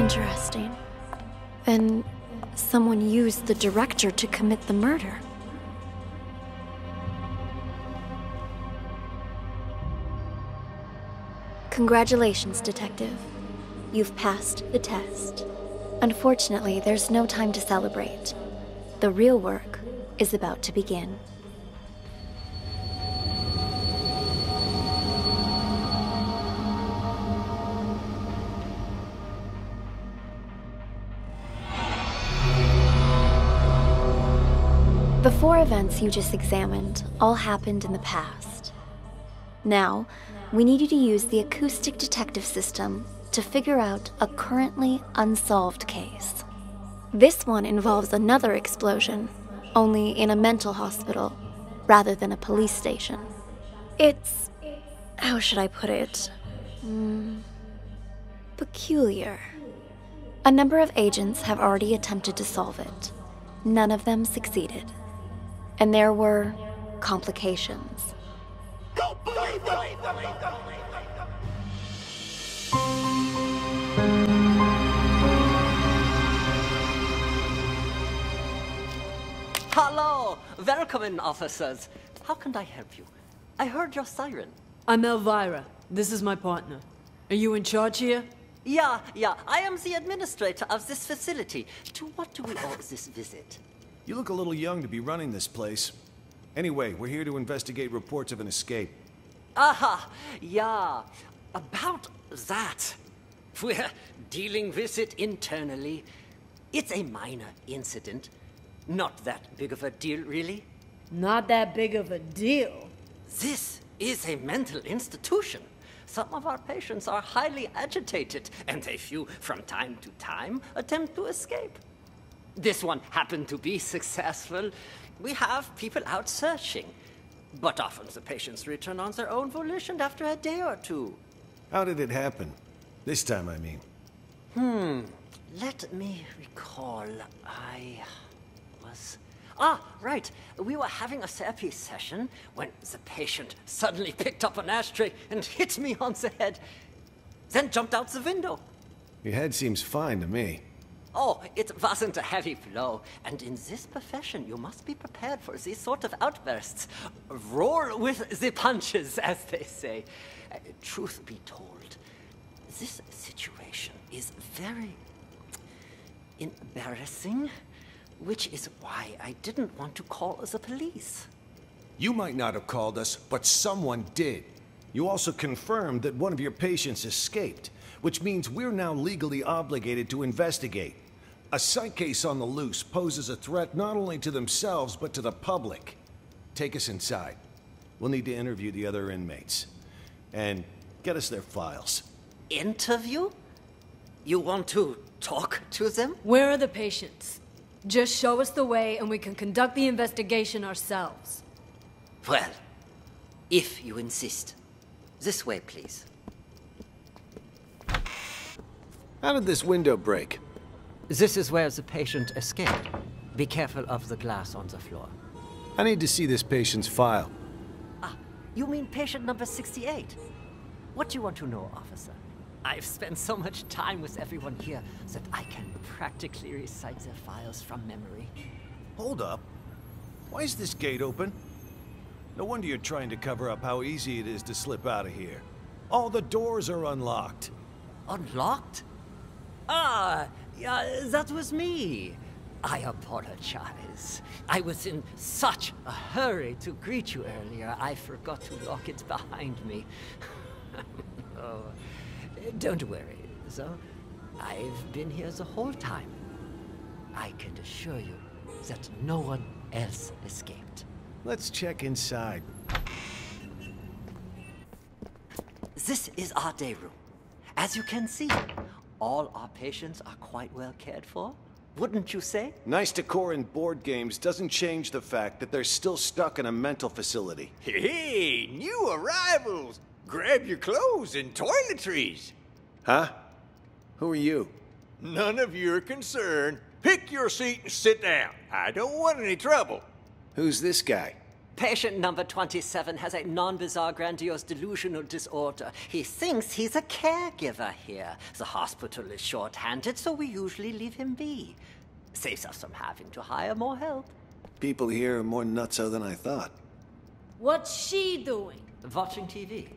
Interesting. Then someone used the director to commit the murder. Congratulations, Detective. You've passed the test. Unfortunately, there's no time to celebrate. The real work is about to begin. The 4 events you just examined all happened in the past. Now, we need you to use the acoustic detective system to figure out a currently unsolved case. This one involves another explosion, only in a mental hospital rather than a police station. It's... how should I put it? Peculiar. A number of agents have already attempted to solve it. None of them succeeded. And there were complications. Hello! Welcome in, officers. How can I help you? I heard your siren. I'm Elvira. This is my partner. Are you in charge here? Yeah, I am the administrator of this facility. To what do we owe this visit? You look a little young to be running this place. Anyway, we're here to investigate reports of an escape. Aha, yeah. About that. We're dealing with it internally. It's a minor incident. Not that big of a deal, really. Not that big of a deal. This is a mental institution. Some of our patients are highly agitated, and a few, from time to time, attempt to escape. This one happened to be successful. We have people out searching. But often the patients return on their own volition after a day or two. How did it happen? This time, I mean. Let me recall. Right. We were having a therapy session when the patient suddenly picked up an ashtray and hit me on the head. Then jumped out the window. Your head seems fine to me. Oh, it wasn't a heavy blow. And in this profession, you must be prepared for these sort of outbursts. Roll with the punches, as they say. Truth be told, this situation is very embarrassing, which is why I didn't want to call the police. You might not have called us, but someone did. You also confirmed that one of your patients escaped, which means we're now legally obligated to investigate. A psych case on the loose poses a threat not only to themselves, but to the public. Take us inside. We'll need to interview the other inmates. And get us their files. Interview? You want to talk to them? Where are the patients? Just show us the way and we can conduct the investigation ourselves. Well, if you insist. This way, please. How did this window break? This is where the patient escaped. Be careful of the glass on the floor. I need to see this patient's file. You mean patient number 68? What do you want to know, officer? I've spent so much time with everyone here that I can practically recite their files from memory. Hold up. Why is this gate open? No wonder you're trying to cover up how easy it is to slip out of here. All the doors are unlocked. Unlocked? Yeah, that was me. I apologize. I was in such a hurry to greet you earlier, I forgot to lock it behind me. Oh, don't worry, though. I've been here the whole time. I can assure you that no one else escaped. Let's check inside. This is our day room. As you can see, all our patients are quite well cared for. Wouldn't you say? Nice decor and board games doesn't change the fact that they're still stuck in a mental facility. Hey, new arrivals! Grab your clothes and toiletries. Huh? Who are you? None of your concern. Pick your seat and sit down. I don't want any trouble. Who's this guy? Patient number 27 has a non-bizarre grandiose delusional disorder. He thinks he's a caregiver here. The hospital is short-handed, so we usually leave him be. Saves us from having to hire more help. People here are more nutso than I thought. What's she doing? Watching TV.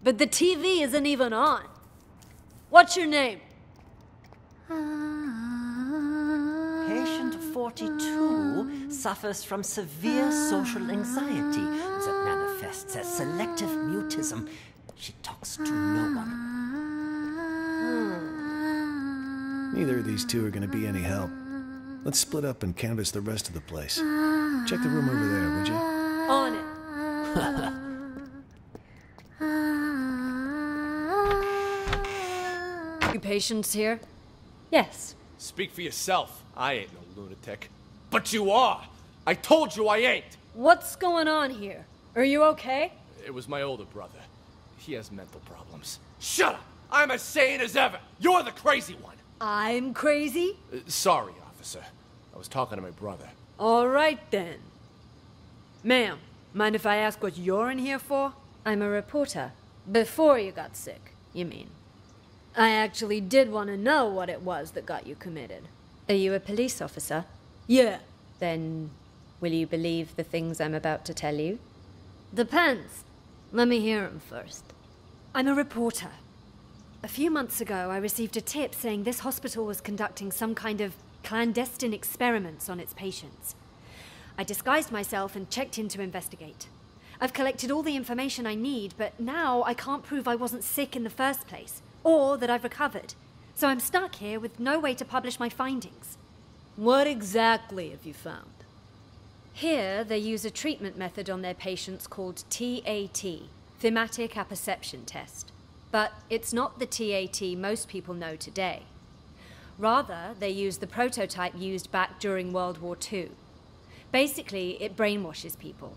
But the TV isn't even on. What's your name? Patient 42 suffers from severe social anxiety that manifests as selective mutism. She talks to no one. Neither of these two are going to be any help. Let's split up and canvass the rest of the place. Check the room over there, would you? On it. You patients here? Yes. Speak for yourself. I ain't no lunatic. But you are! I told you I ain't! What's going on here? Are you okay? It was my older brother. He has mental problems. Shut up! I'm as sane as ever! You're the crazy one! I'm crazy? Sorry, officer. I was talking to my brother. All right, then. Ma'am, mind if I ask what you're in here for? I'm a reporter. Before you got sick, you mean? I actually did want to know what it was that got you committed. Are you a police officer? Yeah. Then, will you believe the things I'm about to tell you? Depends. Let me hear them first. I'm a reporter. A few months ago, I received a tip saying this hospital was conducting some kind of clandestine experiments on its patients. I disguised myself and checked in to investigate. I've collected all the information I need, but now I can't prove I wasn't sick in the first place, or that I've recovered. So I'm stuck here with no way to publish my findings. What exactly have you found? Here, they use a treatment method on their patients called TAT, Thematic Apperception Test. But it's not the TAT most people know today. Rather, they use the prototype used back during World War II. Basically, it brainwashes people.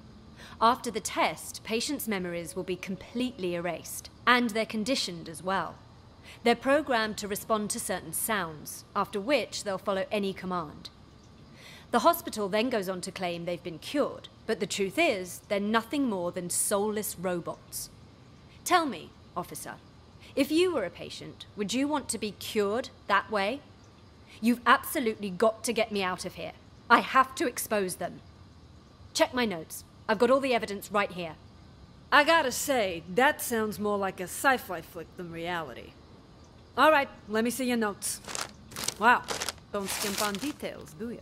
After the test, patients' memories will be completely erased, and they're conditioned as well. They're programmed to respond to certain sounds, after which they'll follow any command. The hospital then goes on to claim they've been cured, but the truth is, they're nothing more than soulless robots. Tell me, officer, if you were a patient, would you want to be cured that way? You've absolutely got to get me out of here. I have to expose them. Check my notes. I've got all the evidence right here. I gotta say, that sounds more like a sci-fi flick than reality. All right, let me see your notes. Wow, don't skimp on details, do you?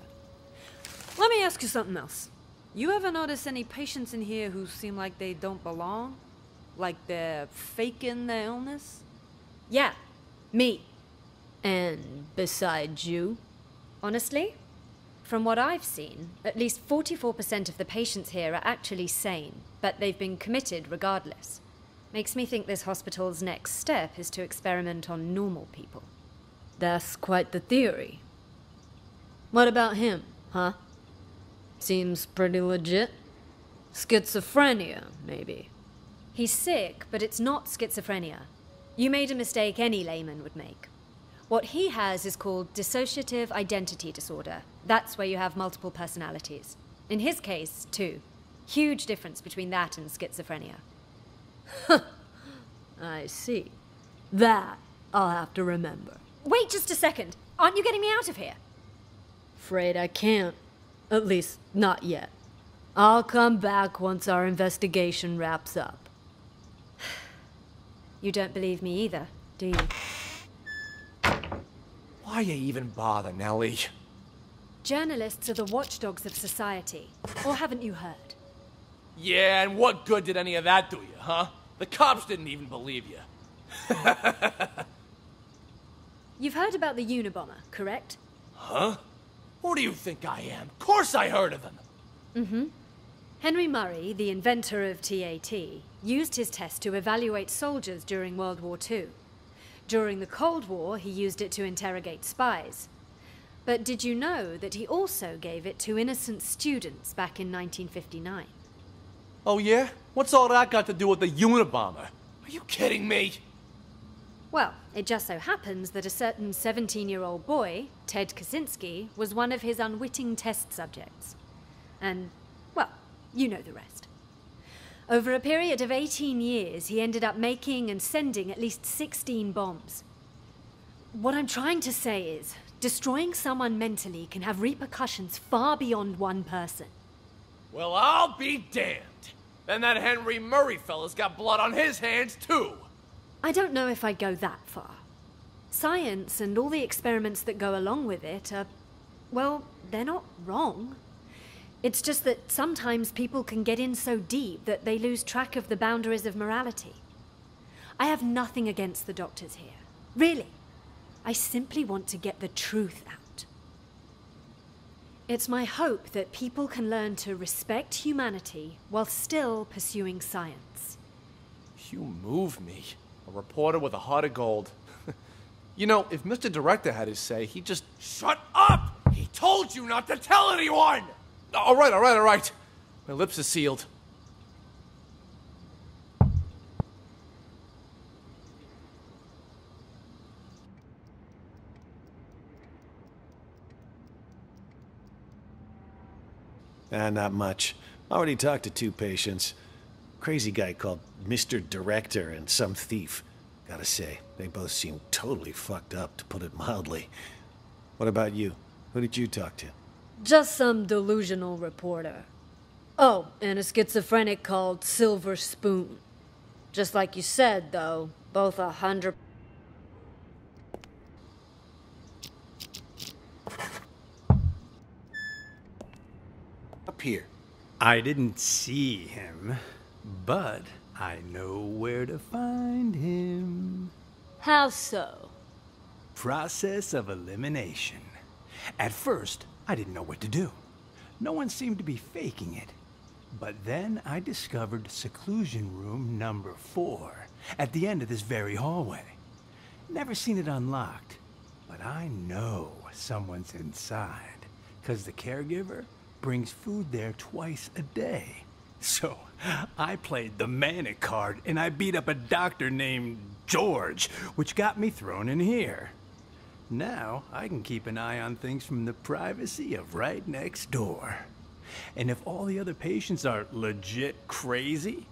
Let me ask you something else. You ever notice any patients in here who seem like they don't belong? Like they're faking their illness? Yeah, me. And besides you? Honestly, from what I've seen, at least 44% of the patients here are actually sane, but they've been committed regardless. Makes me think this hospital's next step is to experiment on normal people. That's quite the theory. What about him, huh? Seems pretty legit. Schizophrenia, maybe. He's sick, but it's not schizophrenia. You made a mistake any layman would make. What he has is called dissociative identity disorder. That's where you have multiple personalities. In his case, too. Huge difference between that and schizophrenia. I see. That I'll have to remember. Wait just a second. Aren't you getting me out of here? Afraid I can't. At least, not yet. I'll come back once our investigation wraps up. You don't believe me either, do you? Why you even bother, Nellie? Journalists are the watchdogs of society. Or haven't you heard? Yeah, and what good did any of that do you, huh? The cops didn't even believe you. You've heard about the Unabomber, correct? Huh? Who do you think I am? Of course I heard of them! Mm-hmm. Henry Murray, the inventor of TAT, used his test to evaluate soldiers during World War II. During the Cold War, he used it to interrogate spies. But did you know that he also gave it to innocent students back in 1959? Oh yeah? What's all that got to do with the Unabomber? Are you kidding me? Well, it just so happens that a certain 17-year-old boy, Ted Kaczynski, was one of his unwitting test subjects. And, well, You know the rest. Over a period of 18 years, he ended up making and sending at least 16 bombs. What I'm trying to say is, destroying someone mentally can have repercussions far beyond one person. Well, I'll be damned. Then that Henry Murray fella's got blood on his hands, too. I don't know if I'd go that far. Science and all the experiments that go along with it are, well, they're not wrong. It's just that sometimes people can get in so deep that they lose track of the boundaries of morality. I have nothing against the doctors here. Really. I simply want to get the truth out. It's my hope that people can learn to respect humanity while still pursuing science. You move me. A reporter with a heart of gold. You know, if Mr. Director had his say, he'd just... Shut up! He told you not to tell anyone! All right. My lips are sealed. Not much. Already talked to 2 patients. Crazy guy called Mr. Director and some thief. Gotta say, they both seem totally fucked up, to put it mildly. What about you? Who did you talk to? Just some delusional reporter. Oh, and a schizophrenic called Silver Spoon. Just like you said, though, both 100... Up here. I didn't see him, but I know where to find him. How so? Process of elimination. At first, I didn't know what to do. No one seemed to be faking it. But then I discovered seclusion room number 4 at the end of this very hallway. Never seen it unlocked, but I know someone's inside, 'cause the caregiver brings food there twice a day. So I played the manic card and I beat up a doctor named George, which got me thrown in here. Now I can keep an eye on things from the privacy of right next door. And if all the other patients are legit crazy,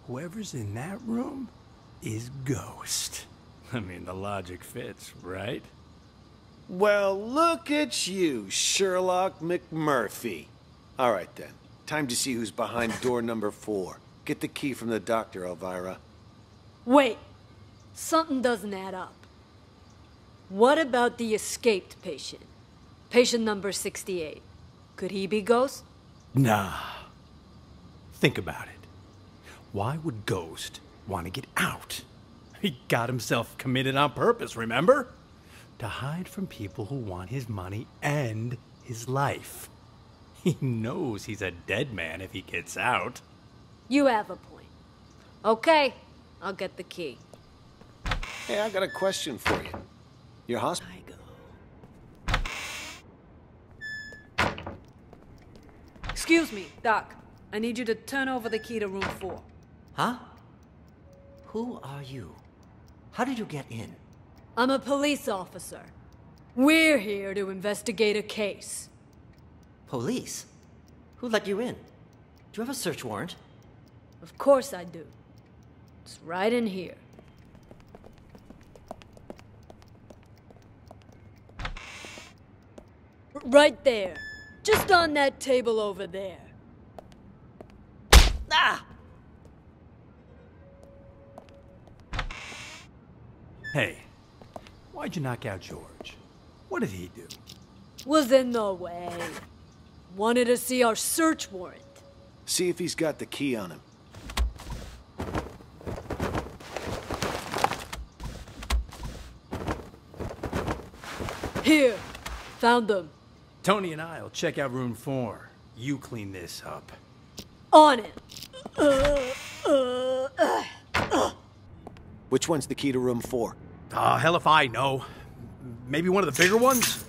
whoever's in that room is Ghost. I mean, the logic fits, right? Well, look at you, Sherlock McMurphy. All right, then. Time to see who's behind door number 4. Get the key from the doctor, Elvira. Wait. Something doesn't add up. What about the escaped patient? Patient number 68. Could he be Ghost? Nah. Think about it. Why would Ghost want to get out? He got himself committed on purpose, remember? To hide from people who want his money and his life. He knows he's a dead man if he gets out. You have a point. Okay, I'll get the key. Hey, I got a question for you. Your hospital... Excuse me, Doc. I need you to turn over the key to room 4. Huh? Who are you? How did you get in? I'm a police officer. We're here to investigate a case. Police? Who let you in? Do you have a search warrant? Of course I do. It's right in here. Right there. Just on that table over there. Ah! Hey, why'd you knock out George? What did he do? Was in the way. Wanted to see our search warrant. See if he's got the key on him. Here. Found them. Tony and I'll check out room 4. You clean this up. On it. Which one's the key to room 4? Hell if I know. Maybe one of the bigger ones?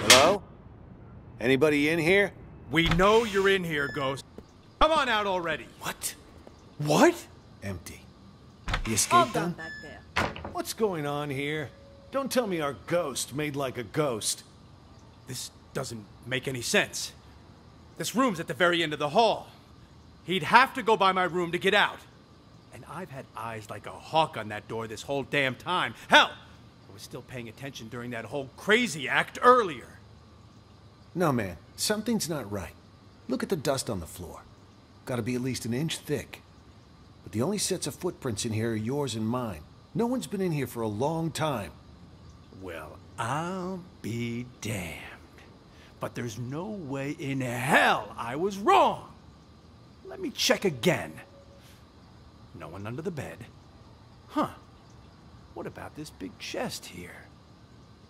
Hello? Anybody in here? We know you're in here, Ghost. Come on out already. What? What? Empty. He All escaped done then? back there. What's going on here? Don't tell me our ghost made like a ghost. This doesn't make any sense. This room's at the very end of the hall. He'd have to go by my room to get out. And I've had eyes like a hawk on that door this whole damn time. Hell, I was still paying attention during that whole crazy act earlier. No, man. Something's not right. Look at the dust on the floor. Gotta be at least an inch thick. But the only sets of footprints in here are yours and mine. No one's been in here for a long time. Well, I'll be damned. But there's no way in hell I was wrong. Let me check again. No one under the bed. Huh. What about this big chest here?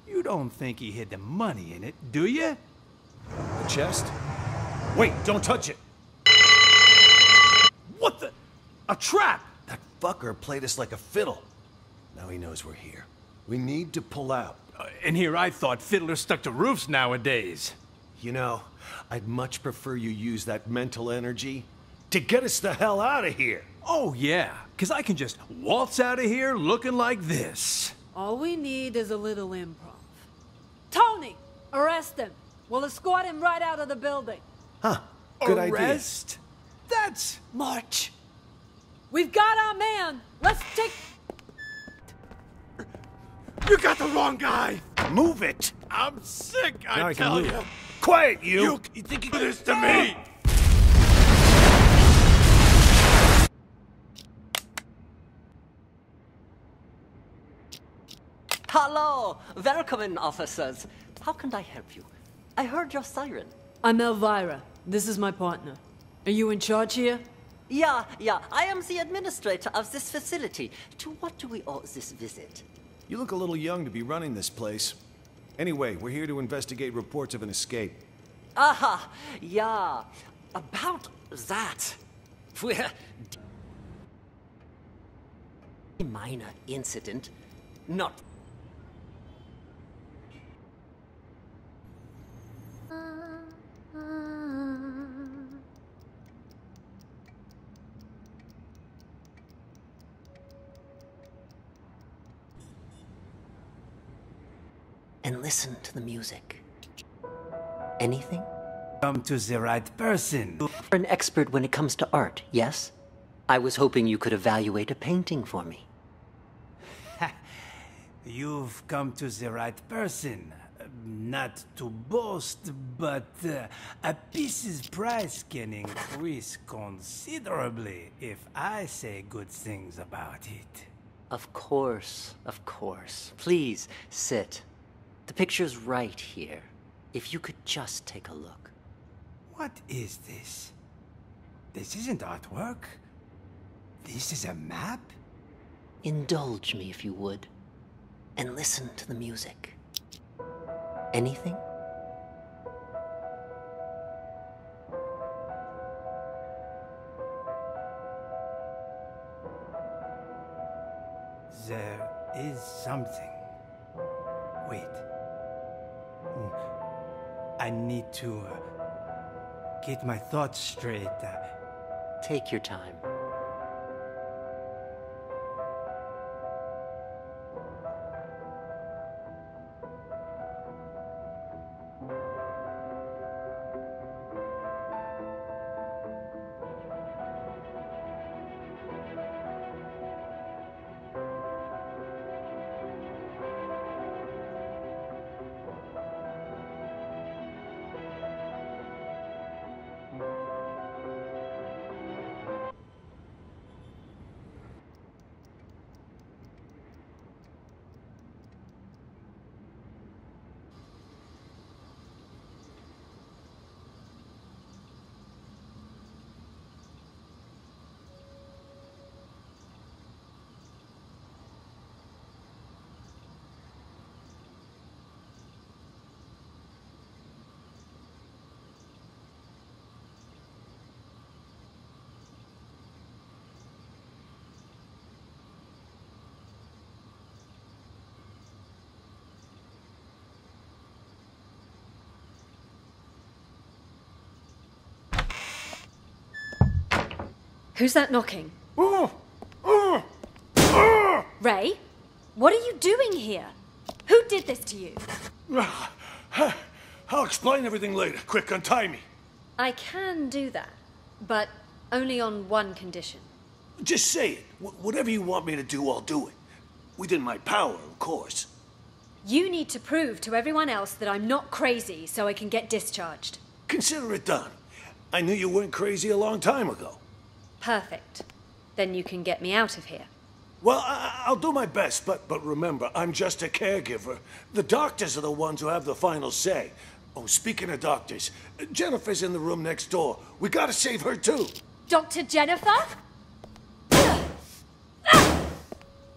You don't think he hid the money in it, do you? The chest? Wait, don't touch it! What the? A trap! That fucker played us like a fiddle. Now he knows we're here. We need to pull out. And here I thought fiddlers stuck to roofs nowadays. You know, I'd much prefer you use that mental energy to get us the hell out of here. Oh yeah, because I can just waltz out of here looking like this. All we need is a little improv. Tony! Arrest him! We'll escort him right out of the building. Huh, good idea. Arrest? That's... March! We've got our man! Let's take... You got the wrong guy! Move it! I'm sick, Now I can tell move. you! Quiet, you! You think you do this to me? Hello! Welcome in, officers. How can I help you? I heard your siren. I'm Elvira. This is my partner. Are you in charge here? Yeah, I am the administrator of this facility. To what do we owe this visit? You look a little young to be running this place. Anyway, we're here to investigate reports of an escape. Aha, yeah. About that. We're... A minor incident. Not... And listen to the music. Anything? Come to the right person. You're an expert when it comes to art, yes? I was hoping you could evaluate a painting for me. You've come to the right person. Not to boast, but a piece's price can increase considerably if I say good things about it. Of course, of course. Please, sit. The picture's right here. If you could just take a look. What is this? This isn't artwork. This is a map? Indulge me if you would. And listen to the music. Anything? There is something. Wait. I need to get my thoughts straight. Take your time. Who's that knocking? Ray? What are you doing here? Who did this to you? I'll explain everything later. Quick, untie me. I can do that, but only on one condition. Just say it. Whatever you want me to do, I'll do it. Within my power, of course. You need to prove to everyone else that I'm not crazy so I can get discharged. Consider it done. I knew you weren't crazy a long time ago. Perfect. Then you can get me out of here. Well, I'll do my best, but remember, I'm just a caregiver. The doctors are the ones who have the final say. Oh, speaking of doctors, Jennifer's in the room next door. We gotta save her, too. Dr. Jennifer?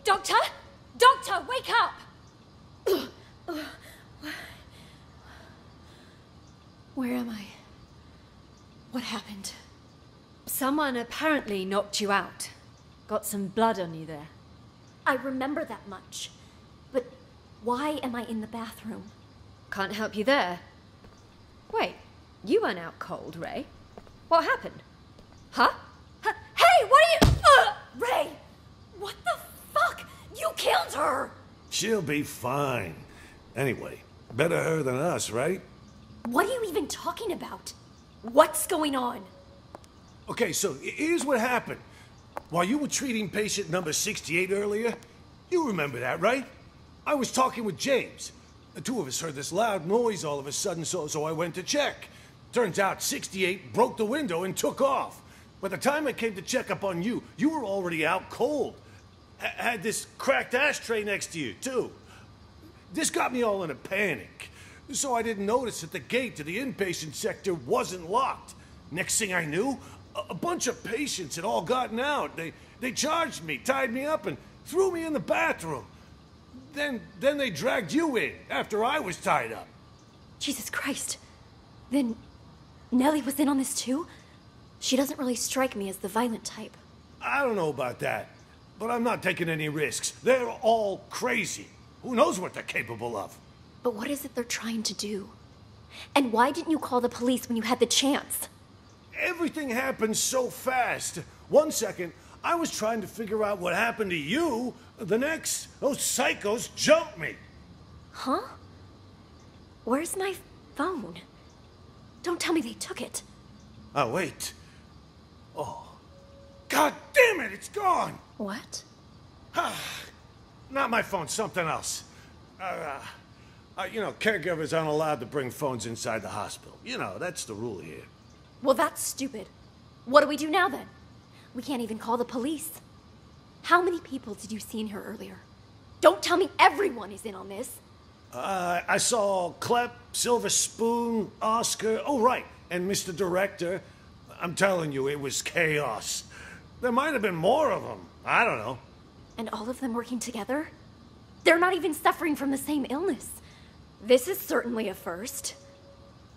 Doctor? Doctor, wake up! Where am I? What happened? Someone apparently knocked you out. Got some blood on you there. I remember that much. But why am I in the bathroom? Can't help you there. Wait, you weren't out cold, Ray. What happened? Huh? Hey, what are you... Ray! What the fuck? You killed her! She'll be fine. Anyway, better her than us, right? What are you even talking about? What's going on? Okay, so here's what happened. While you were treating patient number 68 earlier, you remember that, right? I was talking with James. The two of us heard this loud noise all of a sudden, so I went to check. Turns out 68 broke the window and took off. By the time I came to check up on you, you were already out cold. Had this cracked ashtray next to you, too. This got me all in a panic. So I didn't notice that the gate to the inpatient sector wasn't locked. Next thing I knew, a bunch of patients had all gotten out. They charged me, tied me up, and threw me in the bathroom. Then they dragged you in after I was tied up. Jesus Christ. Then Nellie was in on this too? She doesn't really strike me as the violent type. I don't know about that, but I'm not taking any risks. They're all crazy. Who knows what they're capable of? But what is it they're trying to do? And why didn't you call the police when you had the chance? Everything happened so fast. 1 second, I was trying to figure out what happened to you. The next, those psychos jumped me. Huh? Where's my phone? Don't tell me they took it. Oh, wait. Oh. God damn it, it's gone! What? Not my phone, something else. You know, caregivers aren't allowed to bring phones inside the hospital. You know, that's the rule here. Well, that's stupid. What do we do now, then? We can't even call the police. How many people did you see in here earlier? Don't tell me everyone is in on this. I saw Clep, Silver Spoon, Oscar, oh, right, and Mr. Director. I'm telling you, it was chaos. There might have been more of them. I don't know. And all of them working together? They're not even suffering from the same illness. This is certainly a first.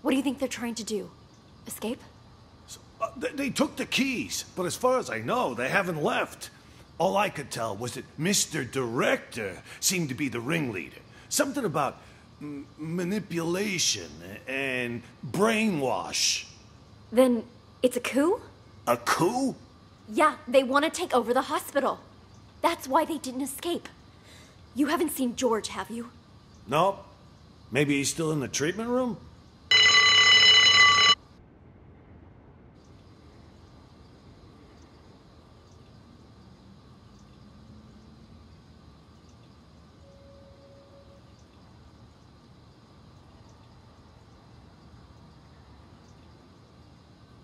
What do you think they're trying to do? Escape? So, they took the keys, but as far as I know, they haven't left. All I could tell was that Mr. Director seemed to be the ringleader. Something about manipulation and brainwash. Then it's a coup? A coup? Yeah, they want to take over the hospital. That's why they didn't escape. You haven't seen George, have you? No. Maybe he's still in the treatment room?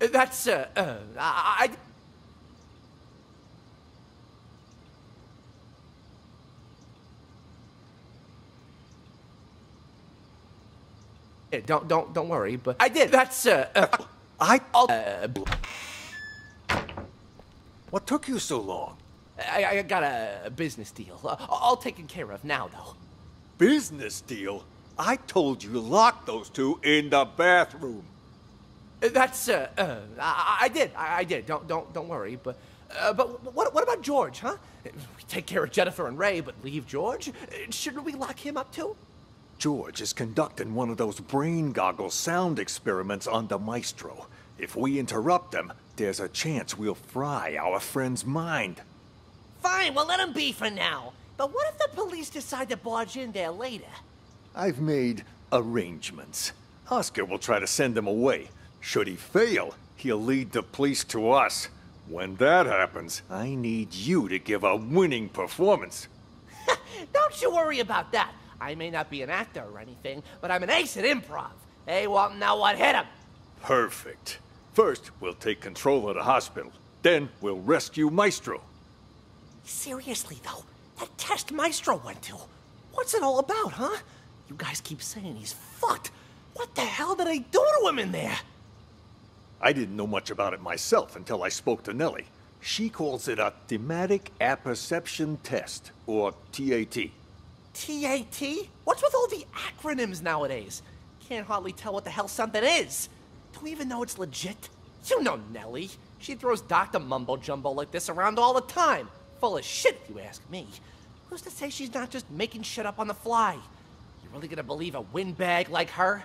That's, Don't worry, but I did. That's, What took you so long? I got a business deal. All taken care of now, though. Business deal? I told you to lock those two in the bathroom. That's, I did. Don't worry, but what about George, huh? We take care of Jennifer and Ray, but leave George? Shouldn't we lock him up, too? George is conducting one of those brain goggle sound experiments on the Maestro. If we interrupt them, there's a chance we'll fry our friend's mind. Fine, well let him be for now. But what if the police decide to barge in there later? I've made arrangements. Oscar will try to send him away. Should he fail, he'll lead the police to us. When that happens, I need you to give a winning performance. Don't you worry about that. I may not be an actor or anything, but I'm an ace at improv. Hey, well, now what? Hit him! Perfect. First, we'll take control of the hospital. Then, we'll rescue Maestro. Seriously, though, that test Maestro went to, what's it all about, huh? You guys keep saying he's fucked. What the hell did they do to him in there? I didn't know much about it myself until I spoke to Nellie. She calls it a thematic apperception test, or TAT. TAT? What's with all the acronyms nowadays? Can't hardly tell what the hell something is. Don't even know it's legit. You know Nellie. She throws Dr. Mumbo-Jumbo like this around all the time. Full of shit, if you ask me. Who's to say she's not just making shit up on the fly? You really gonna believe a windbag like her?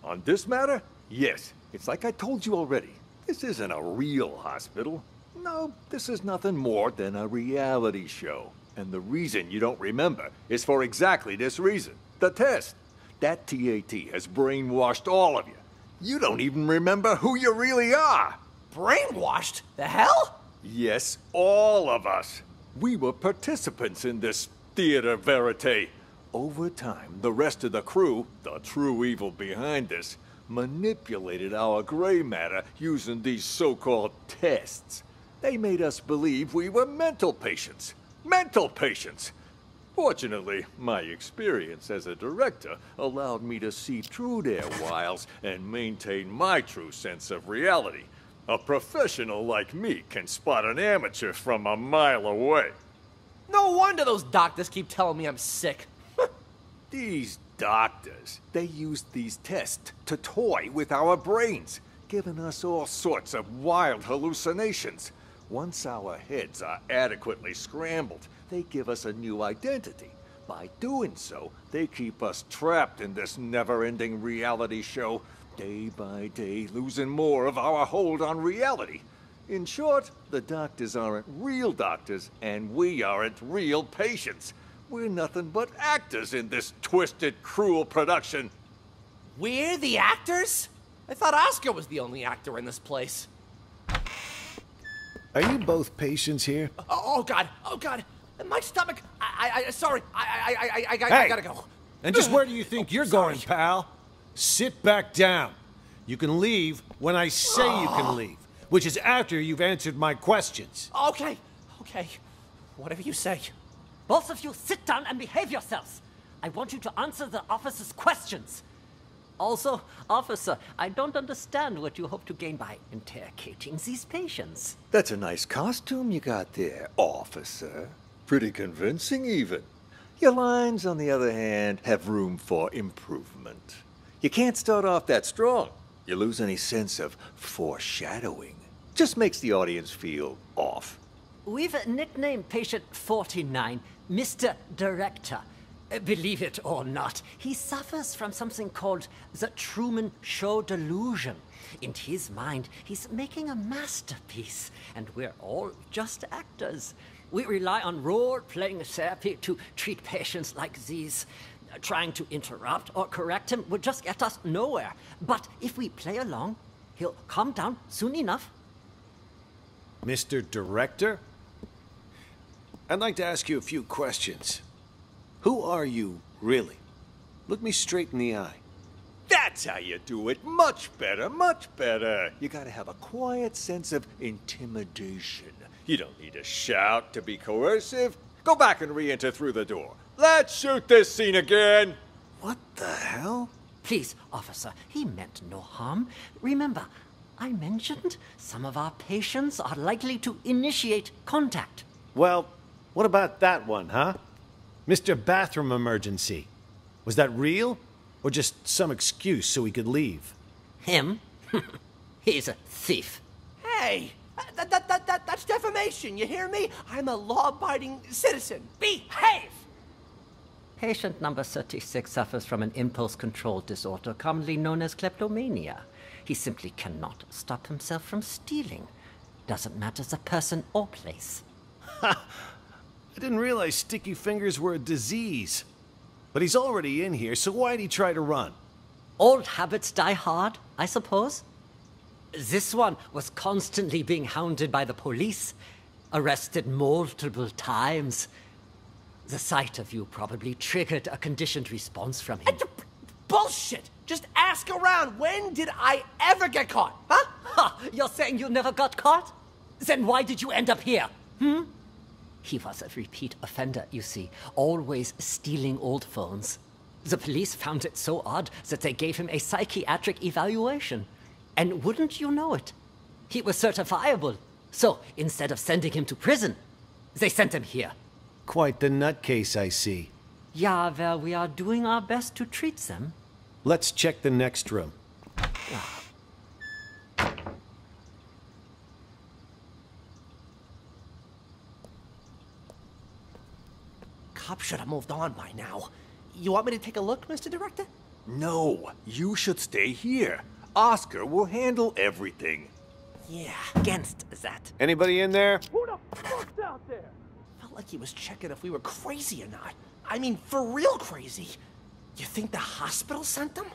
On this matter, yes. It's like I told you already. This isn't a real hospital. No, this is nothing more than a reality show. And the reason you don't remember is for exactly this reason. The test. That TAT has brainwashed all of you. You don't even remember who you really are. Brainwashed? The hell? Yes, all of us. We were participants in this theater verite. Over time, the rest of the crew, the true evil behind this, manipulated our gray matter using these so-called tests. They made us believe we were mental patients. Mental patients! Fortunately, my experience as a director allowed me to see through their wiles and maintain my true sense of reality. A professional like me can spot an amateur from a mile away. No wonder those doctors keep telling me I'm sick. These doctors, they used these tests to toy with our brains, giving us all sorts of wild hallucinations. Once our heads are adequately scrambled, they give us a new identity. By doing so, they keep us trapped in this never-ending reality show, day by day losing more of our hold on reality. In short, the doctors aren't real doctors, and we aren't real patients. We're nothing but actors in this twisted, cruel production. We're the actors? I thought Oscar was the only actor in this place. Are you both patients here? Oh God, oh God. My stomach, sorry, I gotta go. And just where do you think you're going, pal? Sit back down. You can leave when I say you can leave, which is after you've answered my questions. Okay, whatever you say. Both of you sit down and behave yourselves. I want you to answer the officer's questions. Also, officer, I don't understand what you hope to gain by interrogating these patients. That's a nice costume you got there, officer. Pretty convincing, even. Your lines, on the other hand, have room for improvement. You can't start off that strong. You lose any sense of foreshadowing. Just makes the audience feel off. We've nicknamed patient 49 Mr. Director. Believe it or not, he suffers from something called the Truman Show delusion. In his mind, he's making a masterpiece, and we're all just actors. We rely on role-playing therapy to treat patients like these. Trying to interrupt or correct him would just get us nowhere. But if we play along, he'll calm down soon enough. Mr. Director? I'd like to ask you a few questions. Who are you, really? Look me straight in the eye. That's how you do it. Much better, much better. You gotta have a quiet sense of intimidation. You don't need to shout to be coercive. Go back and re-enter through the door. Let's shoot this scene again. What the hell? Please, officer, he meant no harm. Remember, I mentioned some of our patients are likely to initiate contact. Well, what about that one, huh? Mr. Bathroom Emergency. Was that real? Or just some excuse so he could leave? Him? He's a thief. Hey, that's defamation, you hear me? I'm a law-abiding citizen. Behave! Patient number 36 suffers from an impulse control disorder commonly known as kleptomania. He simply cannot stop himself from stealing. Doesn't matter the person or place. I didn't realize sticky fingers were a disease. But he's already in here, so why'd he try to run? Old habits die hard, I suppose. This one was constantly being hounded by the police, arrested multiple times. The sight of you probably triggered a conditioned response from him. Bullshit! Just ask around. When did I ever get caught? Huh? Ha! You're saying you never got caught? Then why did you end up here? He was a repeat offender, you see, always stealing old phones. The police found it so odd that they gave him a psychiatric evaluation. And wouldn't you know it? He was certifiable. So, instead of sending him to prison, they sent him here. Quite the nutcase, I see. Yeah, well, we are doing our best to treat them. Let's check the next room. Cop should have moved on by now. You want me to take a look, Mr. Director? No, you should stay here. Oscar will handle everything. Yeah, against that. Anybody in there? Who the fuck's out there? Felt like he was checking if we were crazy or not. I mean, for real crazy. You think the hospital sent them?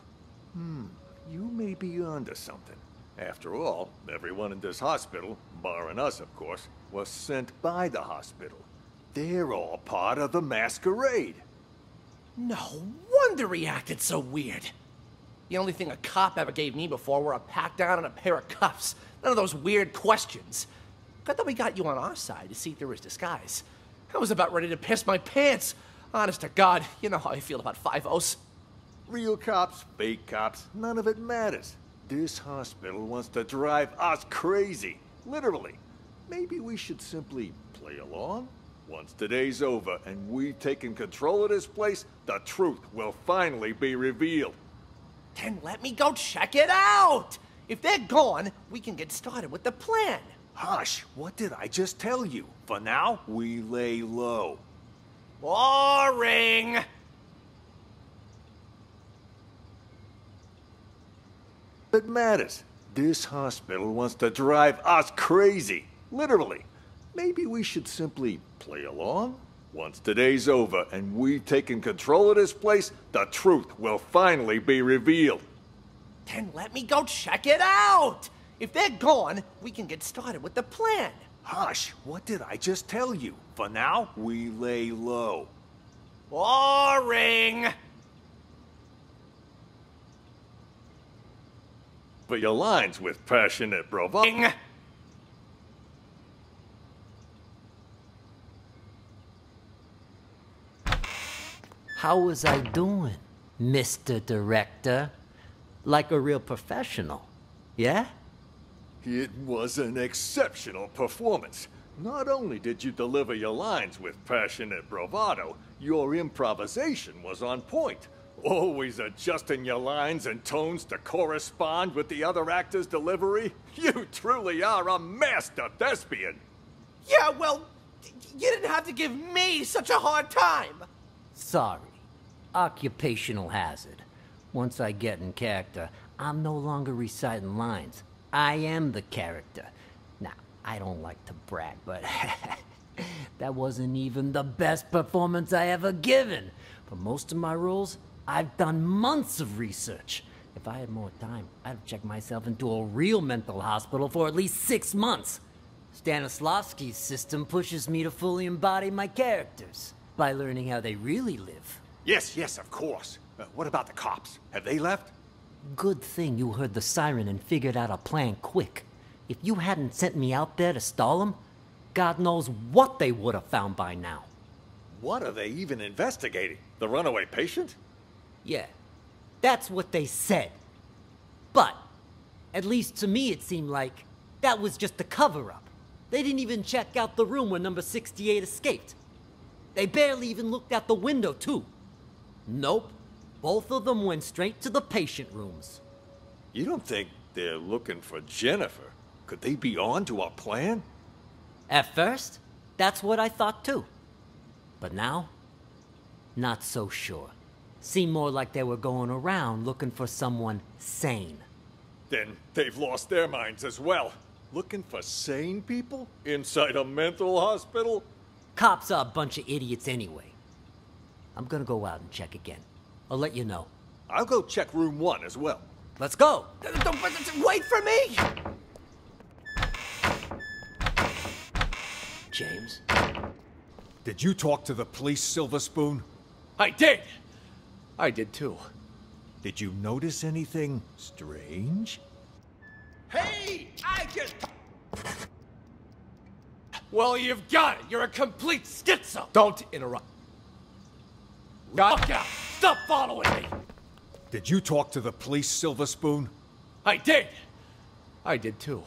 You may be onto something. After all, everyone in this hospital, barring us of course, was sent by the hospital. They're all part of the masquerade. No wonder he acted so weird. The only thing a cop ever gave me before were a pat down and a pair of cuffs. None of those weird questions. Good that we got you on our side to see through his disguise. I was about ready to piss my pants. Honest to God, you know how I feel about 5-0s. Real cops, fake cops, none of it matters. This hospital wants to drive us crazy. Literally. Maybe we should simply play along? Once today's over and we've taken control of this place, the truth will finally be revealed. Then let me go check it out! If they're gone, we can get started with the plan. Hush, what did I just tell you? For now, we lay low. Boring! It matters. This hospital wants to drive us crazy. Literally. Maybe we should simply play along? Once today's over and we've taken control of this place, the truth will finally be revealed. Then let me go check it out! If they're gone, we can get started with the plan. Hush, what did I just tell you? For now, we lay low. Boring! For your lines with passionate bravado. How was I doing, Mr. Director? Like a real professional, yeah? It was an exceptional performance. Not only did you deliver your lines with passionate bravado, your improvisation was on point. Always adjusting your lines and tones to correspond with the other actor's delivery. You truly are a master thespian. Yeah, well, you didn't have to give me such a hard time. Sorry. Occupational hazard. Once I get in character, I'm no longer reciting lines. I am the character. Now, I don't like to brag, but that wasn't even the best performance I ever given. For most of my roles, I've done months of research. If I had more time, I'd have checked myself into a real mental hospital for at least 6 months. Stanislavski's system pushes me to fully embody my characters by learning how they really live. Yes, of course. What about the cops? Have they left? Good thing you heard the siren and figured out a plan quick. If you hadn't sent me out there to stall them, God knows what they would have found by now. What are they even investigating? The runaway patient? Yeah, that's what they said. But, at least to me it seemed like that was just a cover-up. They didn't even check out the room where number 68 escaped. They barely even looked out the window, too. Nope. Both of them went straight to the patient rooms. You don't think they're looking for Jennifer? Could they be on to our plan? At first, that's what I thought too. But now, not so sure. Seemed more like they were going around looking for someone sane. Then they've lost their minds as well. Looking for sane people? Inside a mental hospital? Cops are a bunch of idiots anyway. I'm gonna go out and check again. I'll let you know. I'll go check room 1 as well. Let's go. Wait for me! James? Did you talk to the police, Silver Spoon? I did! I did too. Did you notice anything strange? Hey! I just... Well, you've got it! You're a complete schizo! Don't interrupt. Look out! Stop following me! Did you talk to the police, Silver Spoon? I did! I did too.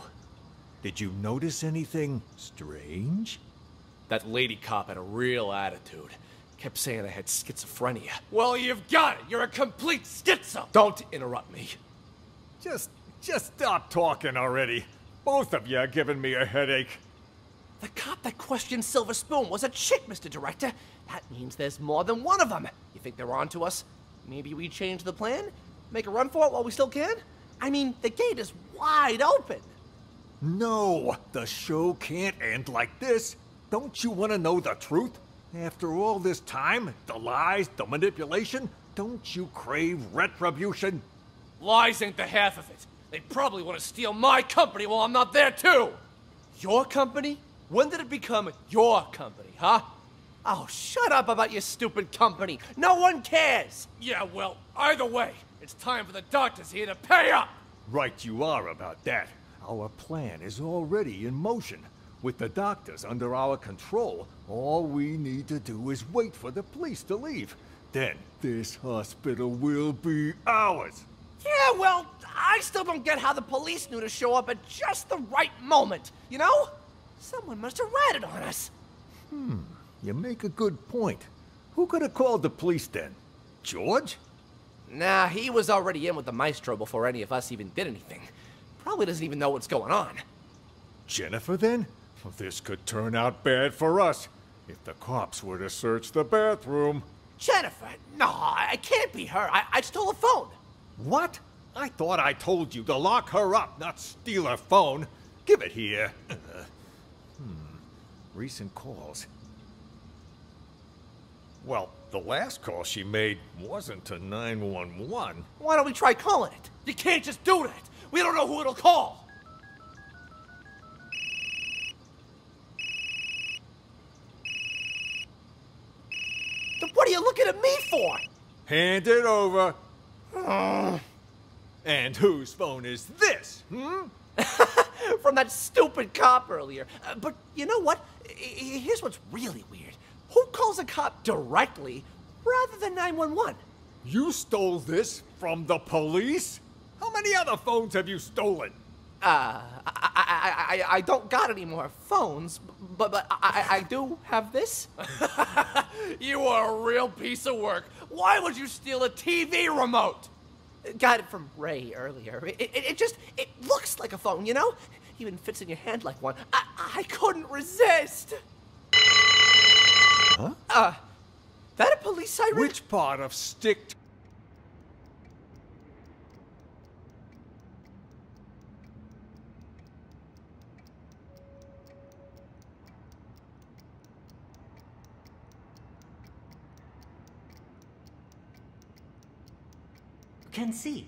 Did you notice anything strange? That lady cop had a real attitude. Kept saying I had schizophrenia. Well, you've got it! You're a complete schizo! Don't interrupt me. Just stop talking already. Both of you are giving me a headache. The cop that questioned Silver Spoon was a chick, Mr. Director. That means there's more than one of them. You think they're on to us? Maybe we change the plan? Make a run for it while we still can? I mean, the gate is wide open. No, the show can't end like this. Don't you want to know the truth? After all this time, the lies, the manipulation, don't you crave retribution? Lies ain't the half of it. They probably want to steal my company while I'm not there, too. Your company? When did it become your company, huh? Oh, shut up about your stupid company. No one cares. Yeah, well, either way, it's time for the doctors here to pay up. Right you are about that. Our plan is already in motion. With the doctors under our control, all we need to do is wait for the police to leave. Then this hospital will be ours. Yeah, well, I still don't get how the police knew to show up at just the right moment, you know? Someone must have ratted on us. You make a good point. Who could have called the police then? George? Nah, he was already in with the maestro before any of us even did anything. Probably doesn't even know what's going on. Jennifer then? Well, this could turn out bad for us. If the cops were to search the bathroom. Jennifer? No, it can't be her. I stole a phone. What? I thought I told you to lock her up, not steal her phone. Give it here. Recent calls. Well, the last call she made wasn't to 911. Why don't we try calling it? You can't just do that. We don't know who it'll call. Then what are you looking at me for? Hand it over. And whose phone is this, From that stupid cop earlier. But you know what? Here's what's really weird. Who calls a cop directly rather than 911? You stole this from the police? How many other phones have you stolen? I don't got any more phones, but I do have this. You are a real piece of work. Why would you steal a TV remote? Got it from Ray earlier. It looks like a phone, you know? Even fits in your hand like one. I couldn't resist. Huh? That a police siren? Which part of stick... Can see.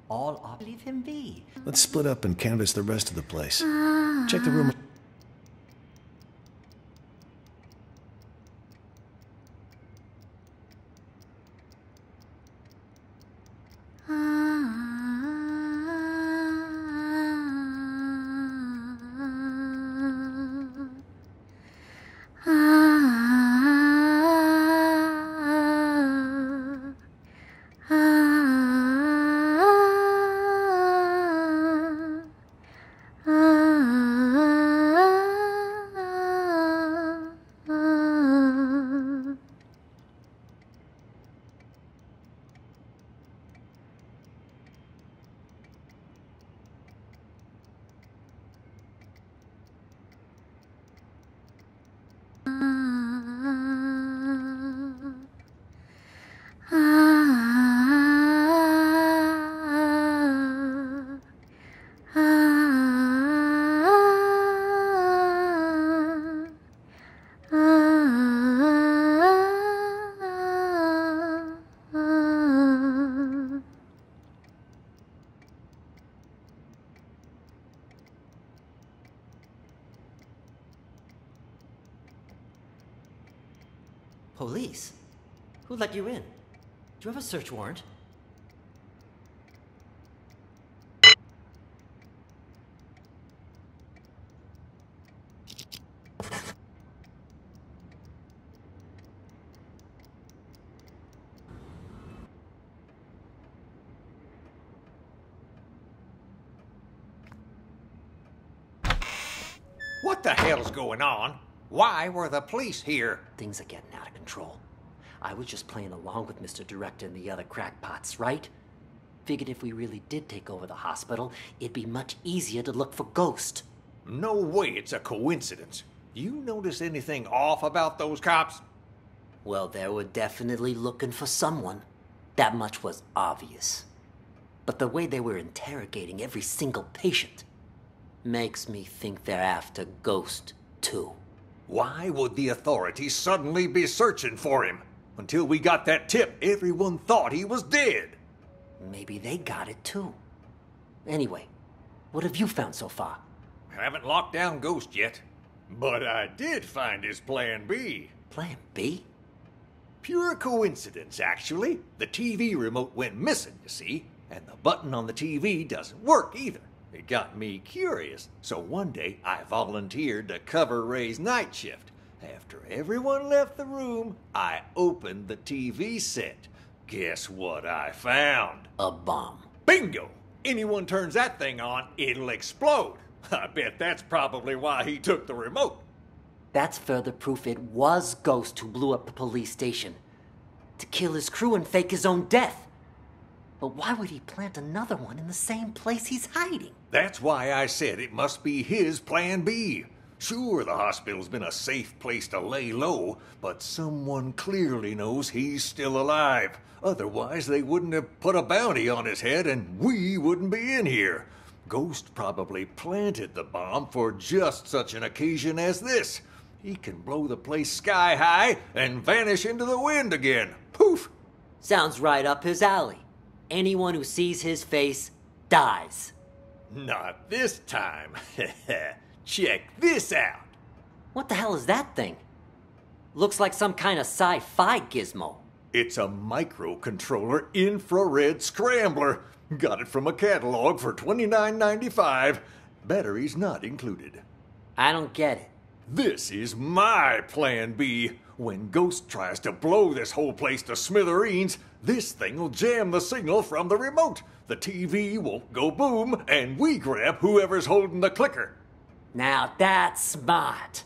All I leave him be. Let's split up and canvass the rest of the place. Check the room. Police? Who let you in? Do you have a search warrant? What the hell's going on? Why were the police here? Things are getting out of control. I was just playing along with Mr. Director and the other crackpots, right? Figured if we really did take over the hospital, it'd be much easier to look for Ghost. No way it's a coincidence. You notice anything off about those cops? Well, they were definitely looking for someone. That much was obvious. But the way they were interrogating every single patient makes me think they're after Ghost, too. Why would the authorities suddenly be searching for him? Until we got that tip, everyone thought he was dead. Maybe they got it, too. Anyway, what have you found so far? Haven't locked down Ghost yet. But I did find his plan B. Plan B? Pure coincidence, actually. The TV remote went missing, you see, and the button on the TV doesn't work either. It got me curious, so one day I volunteered to cover Ray's night shift. After everyone left the room, I opened the TV set. Guess what I found? A bomb. Bingo! Anyone turns that thing on, it'll explode. I bet that's probably why he took the remote. That's further proof it was Ghost who blew up the police station. To kill his crew and fake his own death. But why would he plant another one in the same place he's hiding? That's why I said it must be his plan B. Sure, the hospital's been a safe place to lay low, but someone clearly knows he's still alive. Otherwise, they wouldn't have put a bounty on his head and we wouldn't be in here. Ghost probably planted the bomb for just such an occasion as this. He can blow the place sky high and vanish into the wind again. Poof! Sounds right up his alley. Anyone who sees his face dies. Not this time. Check this out. What the hell is that thing? Looks like some kind of sci-fi gizmo. It's a microcontroller infrared scrambler. Got it from a catalog for $29.95. Batteries not included. I don't get it. This is my plan B. When Ghost tries to blow this whole place to smithereens, this thing will jam the signal from the remote. The TV will go boom, and we grab whoever's holding the clicker. Now that's smart.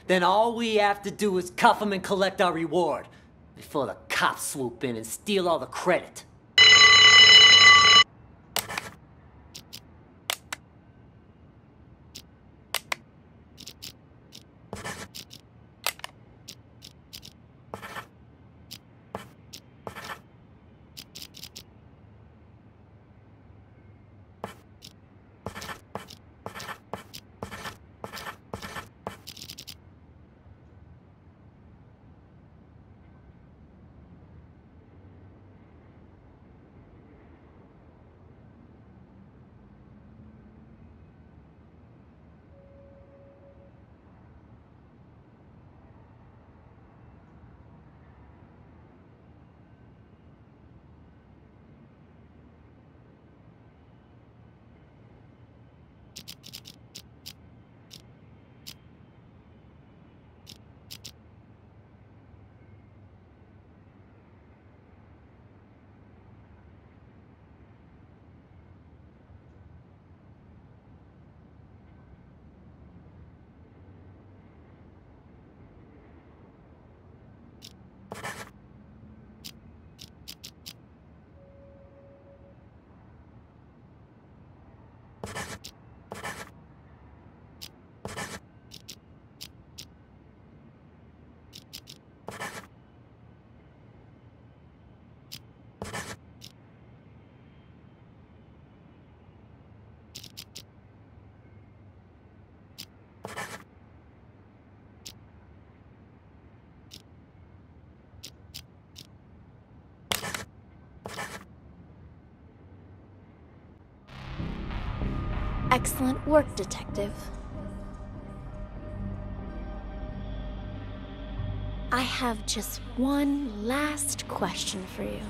Then all we have to do is cuff him and collect our reward before the cops swoop in and steal all the credit. Excellent work, Detective. I have just one last question for you.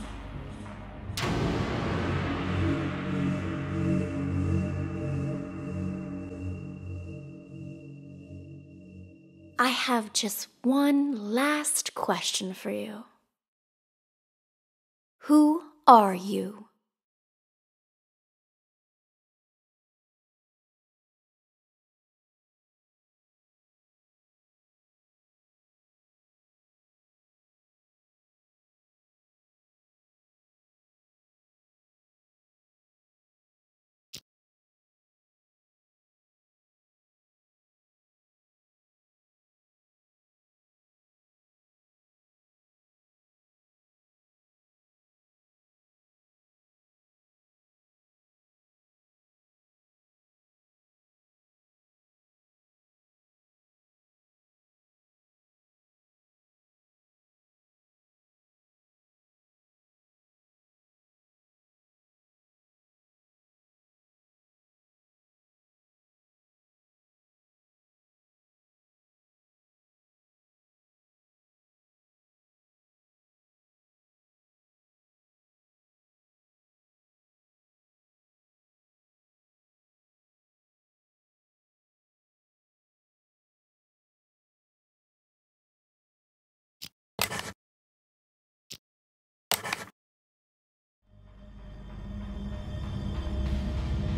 I have just one last question for you. Who are you?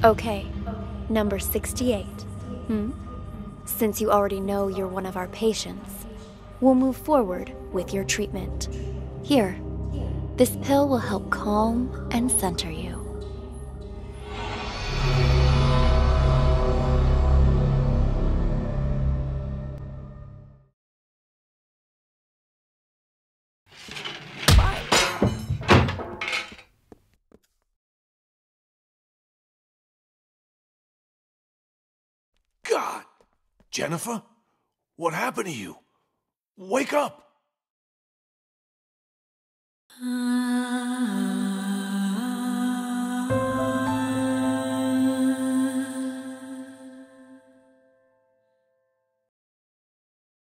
Okay, number 68. Since you already know you're one of our patients, we'll move forward with your treatment. Here, this pill will help calm and center you. God! Jennifer? What happened to you? Wake up!